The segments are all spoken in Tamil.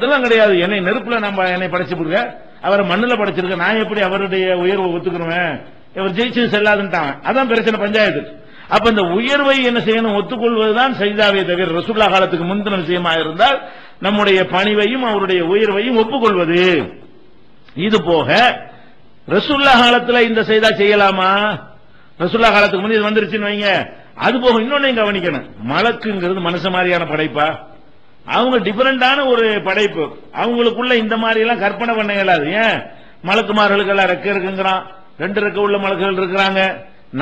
அதெல்லாம் கிடையாது. என்னை நெருப்புல நம்ம என்னை படைச்சு கொடுங்க, அவரை மண்ணுல படைச்சிருக்க, நான் எப்படி அவருடைய உயர்வை ஒத்துக்கிறேன்? இவர் ஜெயிச்சு செல்லாதுன்ட்டாங்க. அதான் பிரச்சனை பஞ்சாயத்து. அப்ப இந்த உயர்வை என்ன செய்யணும்? ஒத்துக்கொள்வதுதான் சஜிதாவை தவிர ரசூலுல்லாஹ் காலத்துக்கு முந்தின விஷயமா இருந்தால் நம்முடைய பணிவையும் அவருடைய உயர்வையும் ஒப்புக்கொள்வது. இது போக ரசூலுல்லாஹ் காலத்துல இந்த சஜிதா செய்யலாமா? ரசூலுல்லாஹ் காலத்துக்கு முந்தி இது வந்துருச்சுன்னு வைங்க. அது போக இன்னொன்னு கவனிக்கணும். மலக்குங்கிறது மனுஷ மாதிரியான படைப்பா? அவங்க டிஃபரெண்டான ஒரு படைப்பு. அவங்களுக்குள்ள இந்த மாதிரி எல்லாம் கற்பனை பண்ண இயலாது. ஏன் மலக்குமார்களுக்கு எல்லாம் ரெக்க இருக்குங்கிறான். 2 ரெக்க உள்ள மலக்குகள் இருக்கிறாங்க,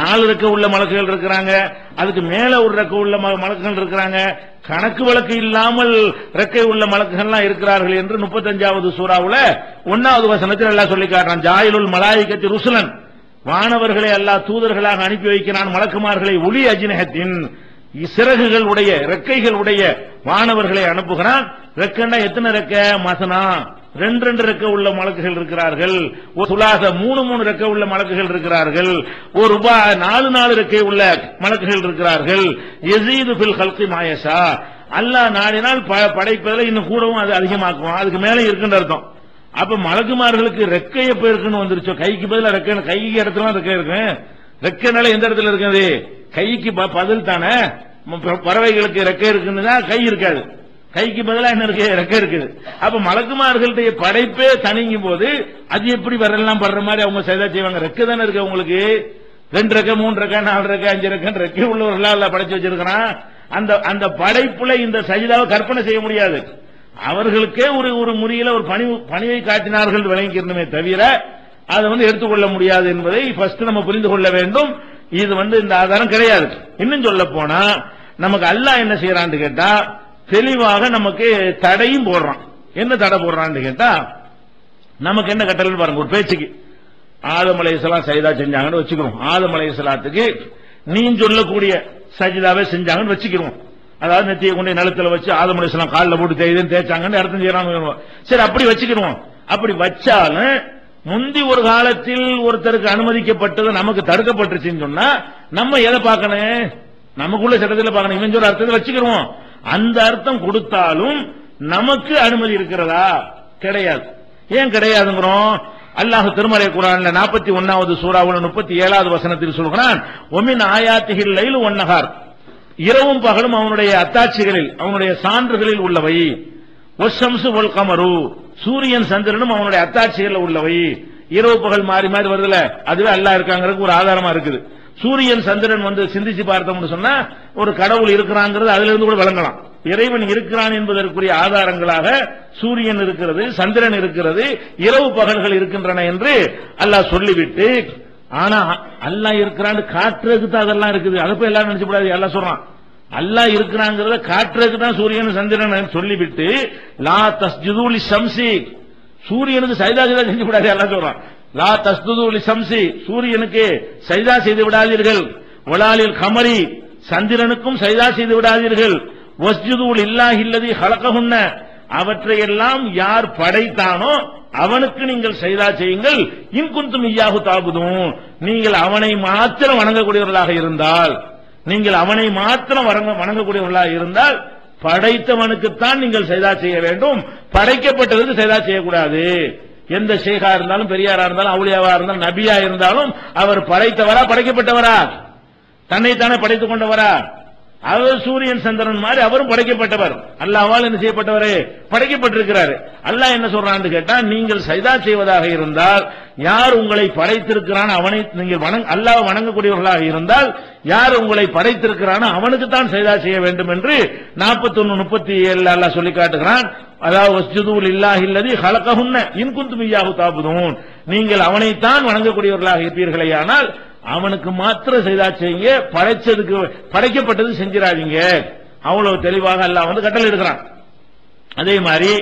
4 ரெக்க உள்ள மலக்குகள் இருக்கிறாங்க, அதுக்கு மேல ஒரு ரெக்க உள்ள மலக்குகள் இருக்கிறாங்க, கணக்கு வழக்கு இல்லாமல் ரெக்கை உள்ள மலக்குகள்லாம் இருக்கிறார்கள் என்று 35வது சூறாவுல 1வது வசனத்தில் எல்லாம் சொல்லி காட்டுறான். ஜாயிலுல் மலாயிகத்தி ருசுலன், வானவர்களை அல்லாஹ் தூதர்களாக அனுப்பி வைக்கிறான். மலக்குமார்களை ஒளி அஜினகத்தின், சிறகுகள் உடைய ரெக்கைகள் உடைய வானவர்களை அனுப்புகிறான். ரெக்கன்னா எத்தனை ரெக்க? மசனா 2 ரெக்க உள்ள மலக்குகள் இருக்கிறார்கள். ஒரு சுலாச 3 ரெக்க உள்ள மலக்குகள் இருக்கிறார்கள். ஒரு ரூபா 4 ரெக்கை உள்ள மலக்குகள் இருக்கிறார்கள். யஸீது ஃபில் ஹல்கி மாயஷா, அல்லாஹ் நாடினால் படைப்பதில் இன்னும் கூடவும் அது அதிகமாக்குவான். அதுக்கு மேலே இருக்குன்னு அர்த்தம். அப்ப மலக்குமார்களுக்கு ரெக்கை எப்ப இருக்குன்னு வந்துருச்சோ, கைக்கு பதிலா ரெக்கை, கைக்கு இடத்துல ரெக்கை இருக்கு. ரெக்கைனால எந்த இடத்துல இருக்குது? கைக்கு பதில் தானே. பறவைகளுக்கு ரெக்கை இருக்குன்னு தான் கை இருக்காது, கைக்கு பதிலாக என்ன இருக்கு? ரெக்கை இருக்குது. அப்ப மலக்குமார்களுடைய படைப்பே தனிங்கும் போது அது எப்படி வரலாம் படுற மாதிரி அவங்க சஜிதா செய்வாங்க? ரெக்கை தானே இருக்கு அவங்களுக்கு. 2 ரெக்கை 3 ரெக்கை 4 ரெக்கை 5 ரெக்கை ரெக்கை உள்ளவர்களா படைச்சு வச்சிருக்கிறான். அந்த படைப்புல இந்த சஜிதாவை கற்பனை செய்ய முடியாது. அவர்களுக்கே ஒரு முறையில ஒரு பணிவை காட்டினார்கள் விளங்கிக்கிறணுமே தவிர அதை எடுத்துக்கொள்ள முடியாது என்பதை ஃபர்ஸ்ட் நம்ம புரிந்து கொள்ள வேண்டும். இது இந்த ஆதாரம் கிடையாது. இன்னும் சொல்ல போனா நமக்கு அல்லாஹ் என்ன செய்யறான்னு கேட்டா தெளிவாக நமக்கு தடையும் போடுறான். என்ன தடை போடுறான்னு கேட்டா நமக்கு என்ன கட்டளை பாருங்க. ஒரு பேச்சுக்கு ஆதம் அலைஹிஸ்ஸலாம் சஜிதா செஞ்சாங்கன்னு வச்சுக்கிறோம். ஆதம் அலைஹிஸ்ஸலாத்துக்கு நீ சொல்லக்கூடிய சஜிதாவை செஞ்சாங்கன்னு வச்சுக்கிறோம். அதாவது நெத்தியை கொண்டு நிலத்துல வச்சு ஆதம் அலைஹிஸ்ஸலாம் காலில் போட்டு தேய்ச்சாங்கன்னு அர்த்தம் செய்யறாங்க. சரி, அப்படி வச்சுக்கிறோம். அப்படி வச்சாலும் முந்தி ஒரு காலத்தில் ஒருத்தருக்கு அனுமதிக்கப்பட்டது நமக்கு தடுக்கப்பட்டுச்சுன்னு சொன்னா நம்ம எதை பார்க்கணும்? நமக்குள்ள சட்டத்தில் பார்க்கணும். இவன் சொல்ற அர்த்தத்தை வச்சுக்கிறோம். அந்த அர்த்தம் கொடுத்தாலும் நமக்கு அனுமதி இருக்கிறதா? கிடையாது. ஏன் கிடையாதுங்கிறோம்? அல்லாஹ் திருமறை குர்ஆன்ல 41வது சூறாவுல 37வது வசனத்தில் சொல்கிறான், ஒமின் ஆயாத்திஹில் லைலு வன்னஹார், இரவும் பகலும் அவனுடைய அத்தாட்சிகளில் அவனுடைய சான்றுகளில் உள்ளவை. ஒஷம்சு வல் கமரு, சூரியன் சந்திரனும் அவனுடைய அத்தாட்சிகள் உள்ளவை. இரவு பகல் மாறி மாறி வருதுல, அதுவே அல்லாஹ் இருக்காங்கிறதுக்கு ஒரு ஆதாரமா இருக்குது. சூரியன் சந்திரன் சிந்திச்சு பார்த்தோம்னு சொன்னா ஒரு கடவுள் இருக்கிறாங்கிறது அதுல இருந்து கூட விளங்கலாம். இறைவன் இருக்கிறான் என்பதற்குரிய ஆதாரங்களாக சூரியன் இருக்கிறது, சந்திரன் இருக்கிறது, இரவு பகல்கள் இருக்கின்றன என்று அல்லாஹ் சொல்லிவிட்டு, ஆனா அல்லாஹ் இருக்கிறான்னு காட்டுறதுக்கு தான் அதெல்லாம் இருக்குது. அதை போய் எல்லாரும் நினைச்சு கூடாது. அல்லாஹ் சொல்றான் அல்லாஹ் இருக்கிறாங்கிறத காட்டுறதுக்கு தான் சூரியன் சந்திரன் சொல்லிவிட்டு, லா தஸ்ஜுது லிஷம்சி, சூரியனுக்கு சஜிதா செஞ்சு விடாது. அல்லாஹ் சொல்றான் லா தஸ்ஜுது லிஷம்சி, சூரியனுக்கு சஜிதா செய்து விடாதீர்கள். வலாலில் கமரி, சந்திரனுக்கும் சஜிதா செய்து விடாதீர்கள். வஸ்ஜுது லில்லாஹி அல்லதி ஹலகஹுன்ன, அவற்றையெல்லாம் யார் படைத்தானோ அவனுக்கு நீங்கள் சஜிதா செய்யுங்கள். இன் குன்தும் இய்யாஹு தஅபுதூன், நீங்கள் அவனை மாத்திரம் வணங்கக்கூடியவர்களாக இருந்தால், நீங்கள் அவனை மாத்திரம் வணங்கக்கூடியவர்களாக இருந்தால் படைத்தவனுக்குத்தான் நீங்கள் சஜிதா செய்ய வேண்டும், படைக்கப்பட்டதற்கு சஜிதா செய்யக்கூடாது. எந்த ஷேகா இருந்தாலும், பெரியாரா இருந்தாலும், அவுலியாவா இருந்தாலும், நபியா இருந்தாலும் அவர் படைத்தவரா படைக்கப்பட்டவரா? தன்னைத்தானே படைத்துக் கொண்டவரா? அவர் சூரியன் சந்திரன் மாதிரி அவரும் படைக்கப்பட்டவர். அல்லாஹ்வால் என்ன செய்யப்பட்டவரே? படைக்கப்பட்டிருக்கிறார். அல்லாஹ் என்ன சொல்றான்னு கேட்டா, நீங்கள் சஜிதா செய்வதாக இருந்தால் யார் உங்களை படைத்திருக்கிறான் அவனை நீங்கள் அல்லாஹ் வணங்கக்கூடியவர்களாக இருந்தால் யார் உங்களை படைத்திருக்கிறானோ அவனுக்கு தான் சஜிதா செய்ய வேண்டும் என்று 41, 37 அல்லாஹ் சொல்லி காட்டுகிறான். அதாவது வஸ்ஜுது லில்லாஹி அல்லதி ஹலகஹுன்ன இன் குன்தும் இய்யாஹு தஅபுதூன், நீங்கள் அவனைத்தான் வணங்கக்கூடியவர்களாக இருப்பீர்களேயானால் அவனுக்கு மாத்திரம் சஜிதா செய்யுங்க, படைச்சதுக்கு படைக்கப்பட்டது செஞ்சிடாதீங்க. அவ்வளவு தெளிவாக அல்லாஹ் கட்டளை எடுக்கிறான். அதே மாதிரி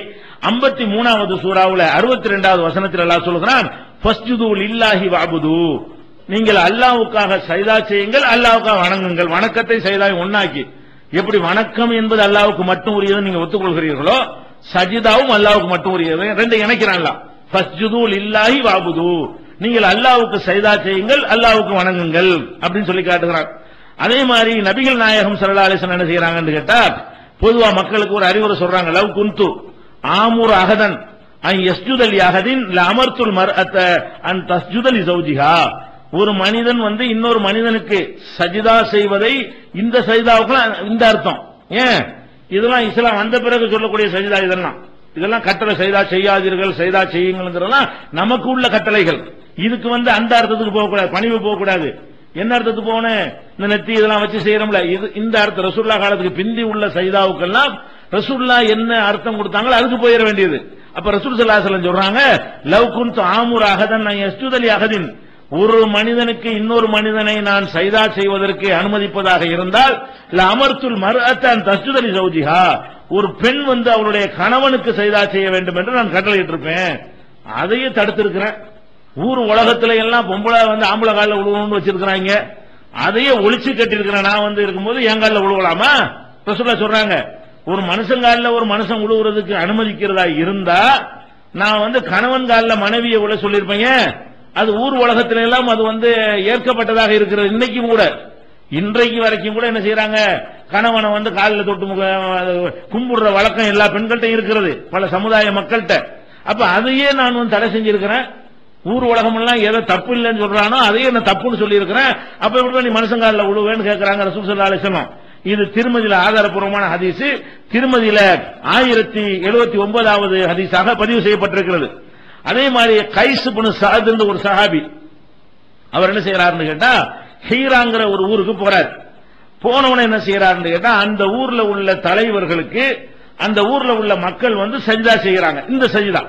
53வது சூறாவுல 62வது வசனத்தில் அல்லாஹ் சொல்கிறான், ஃபஸ்ஜுது லில்லாஹி வஅபுது, நீங்கள் அல்லாஹ்வுக்காக சஜிதா செய்யுங்கள், அல்லாஹ்வுக்காக வணங்குங்கள். வணக்கத்தை சஜிதாவை ஒண்ணாக்கி, எப்படி வணக்கம் என்பது அல்லாஹ்வுக்கு மட்டும் உரியது நீங்க ஒத்துக்கொள்கிறீர்களோ, சஜிதாவும் அல்லாஹ்வுக்கு மட்டும் உரியது. ரெண்டு இணைக்கிறான் அல்லாஹ். ஃபஸ்ஜுது லில்லாஹி வஅபுது, நீங்கள் அல்லாஹ்வுக்கு சஜிதா செய்யுங்கள், அல்லாஹ்வுக்கு வணங்குங்கள் அப்படின்னு சொல்லி காட்டுகிறார். அதே மாதிரி நபிகள் நாயகம் ஸல்லல்லாஹு அலைஹி வஸல்லம் என்ன செய்யறாங்கன்னு கேட்டா, பொதுவா மக்களுக்கு ஒரு அறிவுரை சொல்றாங்க, லவ் குன்து ஆமுர் அகதன் அன் யஸ்ஜுதல் யஹதின் லஅமர்துல் மர்அத அன் தஸ்ஜுதல் ஸௌஜிஹா. ஒரு மனிதன் இன்னொரு மனிதனுக்கு சஜிதா செய்வதை இந்த சஜிதாவுக்கு இந்த அர்த்தம். ஏன் இதெல்லாம் இஸ்லாம் வந்த பிறகு சொல்லக்கூடிய சஜிதா, இதெல்லாம் கட்டளை, சஜிதா செய்யாதீர்கள், சஜிதா செய்யுங்கள்ங்கிறதெல்லாம் நமக்கு உள்ள கட்டளைகள். இதுக்கு அந்த அர்த்தத்துக்கு போகக்கூடாது, பணிவு போகக்கூடாது. என்ன அர்த்தத்துக்கு போகணும்? இந்த நெத்தி இதெல்லாம் வச்சு செய்யறோம்ல, இது இந்த அர்த்தம். ரசூல்லா காலத்துக்கு பிந்தி உள்ள சஜிதாவுக்கெல்லாம் ரசூல்லா என்ன அர்த்தம் கொடுத்தாங்களோ அதுக்கு போயிட வேண்டியது. அப்ப ரசூல் ஸல்லல்லாஹு அலைஹி வஸல்லம் சொல்றாங்க, லவ் குன்து ஆமுர் அஹதன் அன் யஸ்ஜுத லி அஹதின், ஒரு மனிதனுக்கு இன்னொரு மனிதனை நான் சஜிதா செய்வதற்கு அனுமதிப்பதாக இருந்தால் லஅமர்துல் மர்அத அன் தஸ்ஜுத லி ஸௌஜிஹா, ஒரு பெண் அவளுடைய கணவனுக்கு சஜிதா செய்ய வேண்டும் என்று நான் கட்டளையிட்டு இருப்பேன். அதையே தடுத்திருக்கிறேன். ஊர் உலகத்துல எல்லாம் பொம்பளை ஆம்பளை காலில் விழுவணும்னு வச்சிருக்கிறாங்க, அதையே ஒளிச்சு கட்டிருக்கிறேன். நான் இருக்கும்போது என் காலில் விழுவலாமா? ரசூலுல்லாஹ் சொல்றாங்க, ஒரு மனுஷன் காலில் ஒரு மனுஷன் விழுவுறதுக்கு அனுமதிக்கிறதா இருந்தா நான் கணவன் காலில் மனைவியை விழ சொல்லியிருப்பேங்க. அது ஊர் உலகத்தில எல்லாம் அது ஏற்கப்பட்டதாக இருக்கிறது. இன்னைக்கும் கூட, இன்றைக்கு வரைக்கும் கூட என்ன செய்யறாங்க, கணவனை காலில் தொட்டு கும்பிடுற வழக்கம் எல்லா பெண்கள்கிட்ட இருக்கிறது, பல சமுதாய மக்கள்கிட்ட. அப்ப அதையே நான் தடை செஞ்சிருக்கிறேன். ஊர் உலகம் எல்லாம் எதை தப்பு இல்லைன்னு சொல்றானோ அதையே என்ன தப்புன்னு சொல்லி இருக்கிறேன். அப்ப எப்படி நீ மனுஷங்காலில் விழுவேன்னு கேட்கிறாங்க ரசூல் ஸல்லல்லாஹு அலைஹி வஸல்லம். இது திருமதியில ஆதாரப்பூர்வமான ஹதீஸ். திருமதியில 1079வது ஹதீஸாக பதிவு செய்யப்பட்டிருக்கிறது. அதே மாதிரி கைஸ் இப்னு சஅத் என்ற ஒரு சஹாபி, அவர் என்ன செய்யறாருன்னு கேட்டா, ஹீராங்கிற ஒரு ஊருக்கு போறார். போனவன என்ன செய்யறாருன்னு கேட்டா, அந்த ஊர்ல உள்ள தலைவர்களுக்கு அந்த ஊர்ல உள்ள மக்கள் சஜிதா செய்யறாங்க. இந்த சஜிதா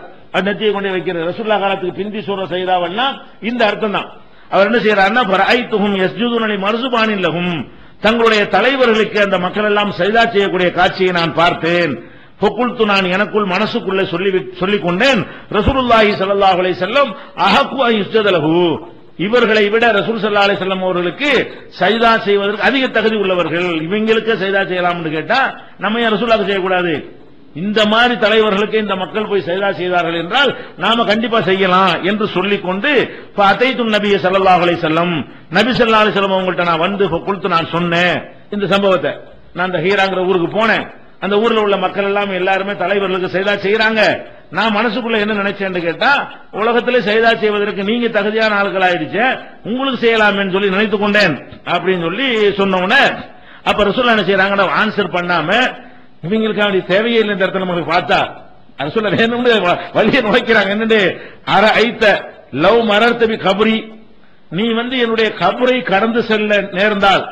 நெத்தியை கொண்டு வைக்கிறது ரசூலுல்லாஹ் காலத்துக்கு பிந்தி சொல்ற சஜிதாவெல்லாம் இந்த அர்த்தம் தான். அவர் என்ன செய்யறாருன்னா, ஃபரஐதுஹும் யஸ்ஜுதுன லி மர்ஸுபானின் லஹும், தங்களுடைய தலைவர்களுக்கு அந்த மக்கள் எல்லாம் சஜிதா செய்யக்கூடிய காட்சியை நான் பார்த்தேன். ஃபகுல்து, நான் எனக்குள் மனசுக்குள்ள சொல்லிக் கொண்டேன், ரசூலுல்லாஹி ஸல்லல்லாஹு அலைஹி வஸல்லம் அஹக்கு அன் யுஸ்ஜத லஹு, இவர்களை விட ரசூல் ஸல்லல்லாஹு அலைஹி வஸல்லம் அவர்களுக்கு சஜிதா செய்வதற்கு அதிக தகுதி உள்ளவர்கள், இவங்களுக்கு சஜிதா செய்யலாம்னு கேட்டா நம்ம ஏன் ரசூலுல்லாஹ்க்கு செய்யக்கூடாது? இந்த மாதிரி தலைவர்களுக்கு இந்த மக்கள் போய் சஜிதா செய்தார்கள் என்றால் நாம கண்டிப்பா செய்யலாம் என்று சொல்லிக்கொண்டு ஃபஅதைது நபி ஸல்லல்லாஹு அலைஹி வஸல்லம், நபி ஸல்லல்லாஹு அலைஹி வஸல்லம் அவங்கள்ட்ட நான் ஃபகுல்து, நான் சொன்னேன் இந்த சம்பவத்தை. நான் அந்த ஹீராங்கிற ஊருக்கு போனேன். அந்த ஊர்ல உள்ள மக்கள் எல்லாம் எல்லாருமே தலைவர்களுக்கு சஜிதா செய்யறாங்க. நான் மனசுக்குள்ள என்ன நினைச்சேன்னு கேட்டா, உலகத்திலே சஜிதா செய்வதற்கு நீங்க தகுதியான ஆட்கள் ஆயிடுச்சு, உங்களுக்கு செய்யலாமேன்னு சொல்லி நினைத்துக் கொண்டேன் அப்படின்னு சொல்லி சொன்னோன்ன, அப்ப ரசூலுல்லாஹ் என்ன செய்யறாங்க, ஆன்சர் பண்ணாம இவங்களுக்கு அப்படி தேவையே இல்லை இந்த இடத்துல நமக்கு பார்த்தா ரசூலுல்லாஹ் வேணும்னு வழியை நுழைக்கிறாங்க. என்னண்டு அரஐத லவ் மரர்த பி கப்ரி, நீ என்னுடைய கபரை கடந்து செல்ல நேர்ந்தால்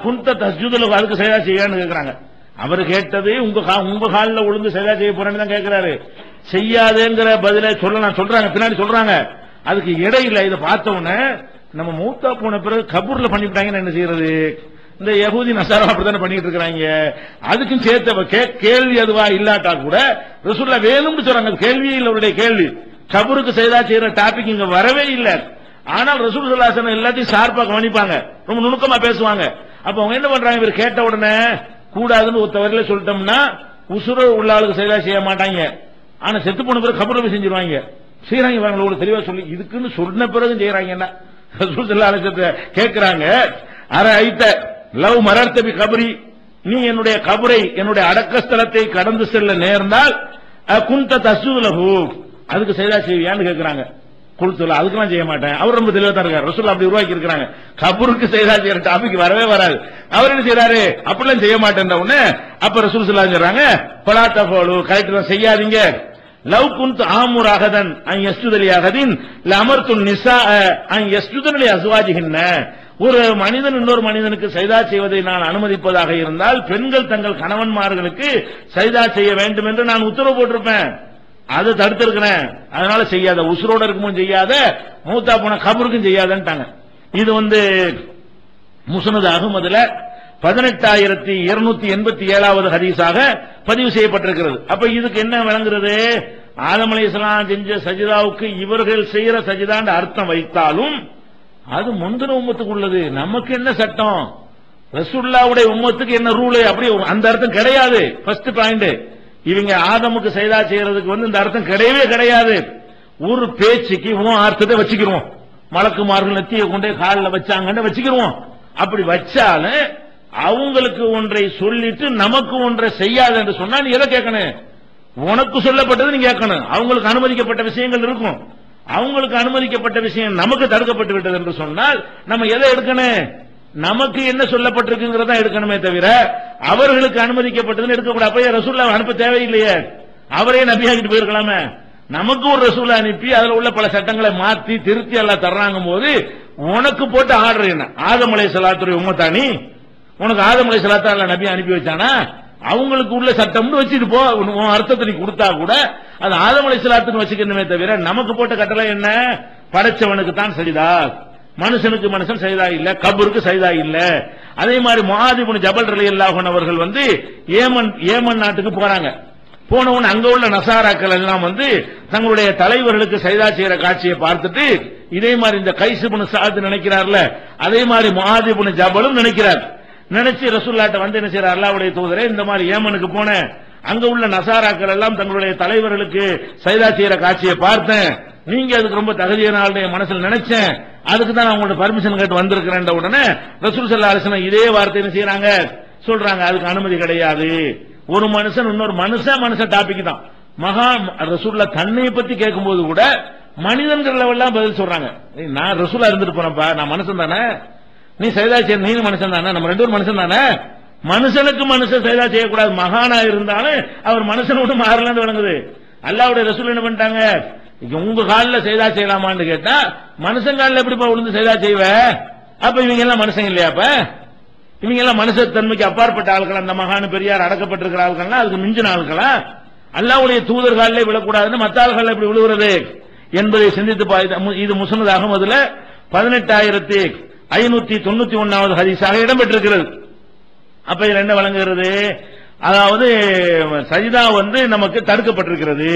குன்த தஸ்ஜுதுல, அதுக்கு சஜிதா செய்யான்னு கேட்கிறாங்க. அவர் கேட்டது உங்க காலில் விழுந்து சஜிதா செய்ய போறேன்னு தான் கேட்கிறாரு. செய்யாதேங்கிற பதில சொல்றாங்க, பின்னாடி சொல்றாங்க. அதுக்கு இடையில இதை பார்த்த உடனே நம்ம மூத்தா போன பிறகு கபூர்ல பண்ணிவிட்டாங்கன்னு என்ன செய்யறது? இந்த யஹூதி நசாரா அப்படித்தானே பண்ணிட்டு இருக்கிறாங்க. அதுக்கும் சேர்த்த கேள்வி அதுவா இல்லாட்டா கூட ரசூலுல்லாஹ் வேணும்னு சொல்றாங்க. கேள்வியே இல்லை அவருடைய கேள்வி. கபருக்கு சஜிதா செய்யற டாபிக் இங்க வரவே இல்லை. ஆனால் ரசூல் ஸல்லல்லாஹு அலைஹி வஸல்லம் எல்லாத்தையும் ஷார்ப்பா கவனிப்பாங்க, ரொம்ப நுணுக்கமா பேசுவாங்க. அப்ப அவங்க என்ன பண்றாங்க, இவர் கேட்ட உடனே கூடாதுன்னு ஒரு தவறில சொல்லிட்டோம்னா உசுர உள்ள ஆளுக்கு சஜிதா செய்ய மாட்டாங்க. ஆனா செத்து போன பிறகு கபரை போய் செஞ்சிருவாங்க. செய்யறாங்க பாருங்க, தெளிவா சொல்லி இதுக்குன்னு சொன்ன பிறகு செய்யறாங்க. ரசூல் ஸல்லல்லாஹு அலைஹி வஸல்லம் கேட்கிறாங்க, அரஐத லவ் மரர்த பி கப்ரி, நீ என்னுடைய கபரை, என்னுடைய அடக்கஸ்தலத்தை கடந்து செல்ல நேர்ந்தால் குன்த தஸ்ஜுது லஹு, அதுக்கு சஜிதா செய்வியான்னு கேட்கிறாங்க. குல்துல, அதுக்கெல்லாம் செய்ய மாட்டேன். அவர் ரொம்ப தெளிவா தான் இருக்காரு. ரசூலுல்லாஹ் அப்படி உருவாக்கி இருக்காங்க. கபருக்கு சஜிதா செய்யற டாபிக் வரவே வராது. அவர் என்ன செய்யறாரு, அப்படிலாம் செய்ய மாட்டேன்ற உடனே அப்ப ரசூல் ஸல்லல்லாஹு அலைஹி வஸல்லம் சொல்றாங்க, பலா தஃபலு, கரெக்ட் தான், செய்யாதீங்க. லவ் குன்து ஆமுர் அஹதன் அன் யஸ்ஜுத லி அஹதின் லஅமர்து நிஸா அன் யஸ்ஜுதன லி அஸ்வாஜிஹின்ன, ஒரு மனிதன் இன்னொரு மனிதனுக்கு சஜிதா செய்வதை நான் அனுமதிப்பதாக இருந்தால் பெண்கள் தங்கள் கணவன்மார்களுக்கு சஜிதா செய்ய வேண்டும் என்று நான் உத்தரவு போட்டிருப்பேன். அதை தடுத்திருக்கிறேன். அதனால செய்யாத, உசுரோட இருக்கும்போது செய்யாத, மூத்தா போன கபருக்கும் செய்யாதன்ட்டாங்க. இது முஸ்னத் அஹ்மதுல 18287வது ஹதீஸாக பதிவு செய்யப்பட்டிருக்கிறது. அப்ப இதுக்கு என்ன விளங்குறது, ஆதம் அலைஹிஸ்ஸலாம் செஞ்ச சஜிதாவுக்கு இவர்கள் செய்யற சஜிதான்னு அர்த்தம் வைத்தாலும் அது முந்தின உம்மத்துக்கு உள்ளது. நமக்கு என்ன சட்டம், ரசூலுல்லாஹ்வுடைய உம்மத்துக்கு என்ன ரூல், அப்படி அந்த அர்த்தம் கிடையாது. ஃபர்ஸ்ட் பாயிண்ட், இவங்க ஆதமுக்கு சஜிதா செய்யறதுக்கு இந்த அர்த்தம் கிடையவே கிடையாது. ஒரு பேச்சுக்கு அர்த்தத்தை வச்சுக்கிறோம். மலக்குமார்கள் நெத்தியை கொண்டே காலில் வச்சாங்கன்னு வச்சுக்கிறோம். அப்படி வச்சாலும் அவங்களுக்கு ஒன்றை சொல்லிட்டு நமக்கு ஒன்றை செய்யாது என்று சொன்னா நீ எதை கேட்கணும், உனக்கு சொல்லப்பட்டது நீ கேட்கணும். அவங்களுக்கு அனுமதிக்கப்பட்ட விஷயங்கள் இருக்கும். அவங்களுக்கு அனுமதிக்கப்பட்ட விஷயம் நமக்கு தடுக்கப்பட்டு விட்டது என்று சொன்னால் நம்ம எதை எடுக்கணும்? நமக்கு என்ன சொல்லப்பட்டிருக்குங்கிறதா எடுக்கணுமே தவிர அவர்களுக்கு அனுமதிக்கப்பட்டதுன்னு எடுக்கக்கூடாது. அப்ப ரசூலுல்லாஹ் அனுப்ப தேவையில்லையே, அவரே நபியாகிட்டு போயிருக்கலாமே. நமக்கு ஒரு ரசூலை அனுப்பி அதுல உள்ள பல சட்டங்களை மாத்தி திருத்தி எல்லாம் தர்றாங்க போது உனக்கு போட்டு ஆர்டர் என்ன? ஆதம் அலைஹிஸ்ஸலாத்துடைய உம்மத்தானி, உனக்கு ஆதம் அலைஹிஸ்ஸலாத்து நபி அனுப்பி வச்சானா? அவங்களுக்கு உள்ள சட்டம்னு வச்சுட்டு போ. அர்த்தத்தை நீ கொடுத்தா கூட அது ஆதம் அலைஹிஸ்ஸலாத்துன்னு வச்சுக்கணுமே தவிர நமக்கு போட்ட கட்டளை என்ன? படைச்சவனுக்கு தான் சஜிதா, மனுஷனுக்கு மனுஷன் சஜிதா இல்ல, கபருக்கு சஜிதா இல்ல. அதே மாதிரி முஆத் இப்னு ஜபல் ரலியல்லாஹு அன்ஹு அவர்கள் வந்து ஏமன் நாட்டுக்கு போறாங்க. போனவன் அங்க உள்ள நசாராக்கள் எல்லாம் வந்து தங்களுடைய தலைவர்களுக்கு சஜிதா செய்யற காட்சியை பார்த்துட்டு இதே மாதிரி இந்த கைஸ் இப்னு சஅத் நினைக்கிறார்ல, அதே மாதிரி முஆத் இப்னு ஜபலும் நினைக்கிறார். நினைச்சு ரசூலுல்லாஹ்ட்ட வந்து என்ன செய்யறார்? அல்லாஹ்வுடைய தூதரே, இந்த மாதிரி ஏமனுக்கு போனேன், அங்க உள்ள நசாராக்கள் எல்லாம் தங்களுடைய தலைவர்களுக்கு சஜிதா செய்யற காட்சியை பார்த்தேன், நீங்க அதுக்கு ரொம்ப தகுதியான ஆளுடைய மனசுல நினைச்சேன், அதுக்கு தான் உங்களோட பர்மிஷன் கேட்டு வந்திருக்கிறேன். உடனே ரசூல் ஸல்லல்லாஹு அலைஹி வஸல்லம் இதே வார்த்தை என்ன செய்யறாங்க? சொல்றாங்க, அதுக்கு அனுமதி கிடையாது. ஒரு மனுஷன் இன்னொரு மனுஷன் டாபிக் தான். ரசூலுல்லாஹ் தன்னை பத்தி கேட்கும்போது கூட மனிதன்கள் எல்லாம் பதில் சொல்றாங்க. நான் ரசூலா இருந்துட்டு போனப்பா, நான் மனுஷன் தானே, நீ சஜிதா செய்ய நீ மனுஷன் தானே, நம்ம ரெண்டு பேரும் மனுஷன் தானே. மனுஷனுக்கு மனுஷன் சஜிதா செய்யக்கூடாது. மகானா இருந்தாலும் அவர் மனுஷனோட மாறலன்னு விளங்குது. அல்லாஹ்வுடைய ரசூல் என்ன பண்ணிட்டாங்க? உங்க காலில் சஜிதா செய்யலாமான்னு கேட்டா மனுஷன் காலில் எப்படிப்பா விழுந்து சஜிதா செய்வ? அப்ப இவங்க எல்லாம் மனுஷன் இல்லையா? அப்ப இவங்க எல்லாம் மனுஷ தன்மைக்கு அப்பாற்பட்ட ஆட்கள். அந்த மகானு பெரியார் அடக்கப்பட்டிருக்கிற ஆட்கள் அதுக்கு மிஞ்சின ஆட்களா? அல்லாஹ்வுடைய தூதர் காலிலே விழக்கூடாதுன்னு மற்ற ஆள்கள் எப்படி விழுகிறது என்பதை சிந்தித்து இது முஸ்னத் அஹ்மதுல 18591வது ஹதீஸாக இடம்பெற்றிருக்கிறது. அப்ப இதுல என்ன வழங்குகிறது? அதாவது சஜிதா வந்து நமக்கு தடுக்கப்பட்டிருக்கிறது.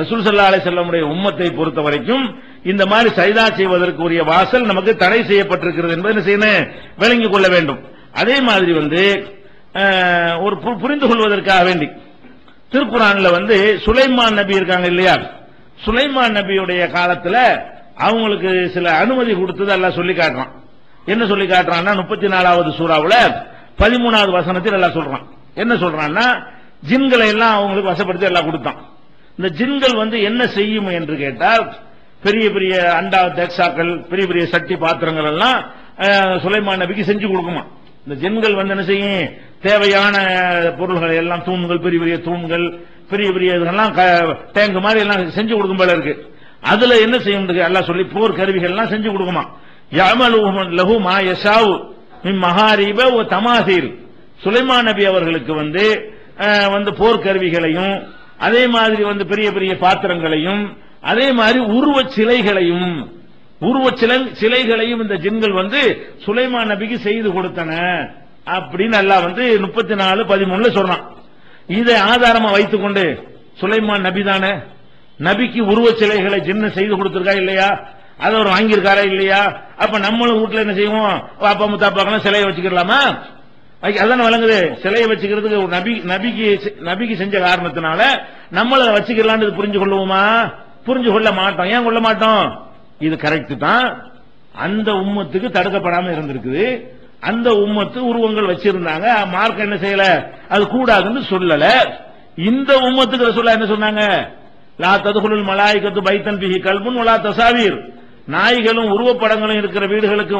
ரசூல் ஸல்லல்லாஹு அலைஹி வஸல்லம் உடைய உம்மத்தை பொறுத்த வரைக்கும் இந்த மாதிரி சஜிதா செய்வதற்கு உரிய வாசல் நமக்கு தடை செய்யப்பட்டிருக்கிறது என்பதை என்ன செய்யணும்? விளங்கிக் கொள்ள வேண்டும். அதே மாதிரி வந்து ஒரு புரிந்து கொள்வதற்காக வேண்டி திருக்குர்ஆன்ல வந்து சுலைமான் நபி இருக்காங்க இல்லையா? சுலைமான் நபியுடைய காலத்துல அவங்களுக்கு சில அனுமதி கொடுத்தது அல்லாஹ் சொல்லி காட்டுறான். என்ன சொல்லி காட்டுறான்னா 34வது சூறாவுல 13வது வசனத்தில் அல்லாஹ் சொல்றான். என்ன சொல்றான்னா, ஜின்களை எல்லாம் அவங்களுக்கு வசப்படுத்தி எல்லாம் கொடுத்தான். இந்த ஜின்கள் வந்து என்ன செய்யும் என்று கேட்டால், பெரிய பெரிய அண்டா தேக்ஸாக்கள், பெரிய பெரிய சட்டி பாத்திரங்கள் எல்லாம் சுலைமான் நபிக்கு செஞ்சு கொடுக்குமா. இந்த ஜின்கள் வந்து என்ன செய்யும்? தேவையான பொருள்களை எல்லாம், தூண்கள், பெரிய பெரிய தூண்கள், பெரிய பெரிய இதெல்லாம் டேங்க் மாதிரி எல்லாம் செஞ்சு கொடுக்கும் போல இருக்கு. அதுல என்ன செய்யும் அல்லாஹ் சொல்லி போர் கருவிகள் எல்லாம் செஞ்சு கொடுக்குமா. யஅமலு லஹு மா யஷாஉ மின் மஹாரிப வ தமாசீர். சுலைமான் நபி அவர்களுக்கு வந்து போர் கருவிகளையும், அதே மாதிரி வந்து பெரிய பெரிய பாத்திரங்களையும், அதே மாதிரி உருவச் சிலைகளையும் இந்த ஜின்கள் வந்து சுலைமான் நபிக்கு செய்து கொடுத்தன அப்படின்னு அல்லாஹ் வந்து 34:13 சொல்றான். இதை ஆதாரமா வைத்துக் கொண்டு சுலைமான் நபி தானே, நபிக்கு உருவச் சிலைகளை ஜின்னு செய்து கொடுத்திருக்கா இல்லையா? அதை அவர் வாங்கியிருக்காரா இல்லையா? அப்ப நம்மளும் வீட்டுல என்ன செய்வோம்? அப்பா முத்தாப்பாக்கெல்லாம் சிலையை வச்சுக்கலாமா? அதான் வழங்குது. சிலையை வச்சுக்கிறதுக்கு நபிக்கு செஞ்ச காரணத்தினால நம்மள வச்சுக்கலான்னு புரிஞ்சு கொள்ளுவோமா? புரிஞ்சு கொள்ள மாட்டோம். ஏன் கொள்ள மாட்டோம்? இது கரெக்ட் தான். அந்த உம்மத்துக்கு தடுக்கப்படாம இருந்திருக்குது. அந்த உம்மத்து உருவங்கள் வச்சிருந்தாங்க. மார்க்க என்ன செய்யல? அது கூடாதுன்னு சொல்லல. இந்த உம்மத்துக்கு ரசூலுல்லாஹ் என்ன சொன்னாங்க? லா ததுகுலுல் மலாயிகத்து பைத்தன் பிஹி கல்புன் வலா தசாவீர். நாய்களும் உருவப்படங்களும் இருக்கிற வீடுகளுக்கு